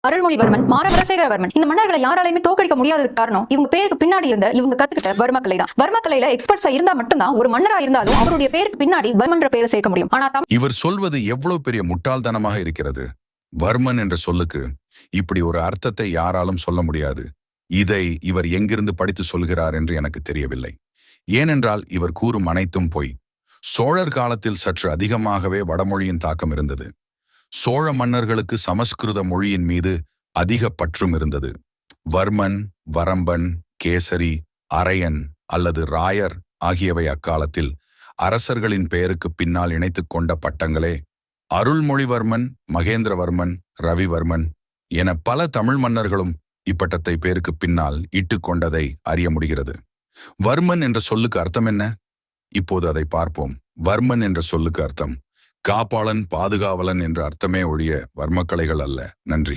அருள்மொழிவர்மன், மாரவரசேகரவர்மன் இந்த மன்னர்களை யாராலையுமே தோற்கடிக்க முடியாததுக்கு காரணம் இவங்க பேருக்கு பின்னாடி இருந்த இவங்க கத்துக்கிட்ட வர்மக்கலை தான். வர்மக்கலையில எக்ஸ்பர்ட்ஸா இருந்தா மட்டும்தான் ஒரு மன்னரா இருந்தாலும் அவருடைய பேருக்கு பின்னாடி வர்மன்ற பேரை சேர்க்க முடியும். ஆனா இவர் சொல்வது எவ்வளவு பெரிய முட்டாள்தனமாக இருக்கிறது. வர்மன் என்ற சொல்லுக்கு இப்படி ஒரு அர்த்தத்தை யாராலும் சொல்ல முடியாது. இதை இவர் எங்கிருந்து படித்து சொல்கிறார் என்று எனக்கு தெரியவில்லை. ஏனென்றால் இவர் கூறும் அனைத்தும் பொய். சோழர் காலத்தில் சற்று அதிகமாகவே வடமொழியின் தாக்கம் இருந்தது. சோழ மன்னர்களுக்கு சமஸ்கிருத மொழியின் மீது அதிக பற்றும் இருந்தது. வர்மன், வரம்பன், கேசரி, அரையன் அல்லது ராயர் ஆகியவை அக்காலத்தில் அரசர்களின் பெயருக்கு பின்னால் இணைத்துக் கொண்ட பட்டங்களே. அருள்மொழிவர்மன், மகேந்திரவர்மன், ரவிவர்மன் என பல தமிழ் மன்னர்களும் இப்பட்டத்தை பேருக்கு பின்னால் இட்டுக் கொண்டதை அறிய முடிகிறது. வர்மன் என்ற சொல்லுக்கு அர்த்தம் என்ன? இப்போது அதை பார்ப்போம். வர்மன் என்ற சொல்லுக்கு அர்த்தம் காப்பாளன், பாதுகாவலன் என்ற அர்த்தமே ஒழிய வர்மக்கலைகள் அல்ல. நன்றி.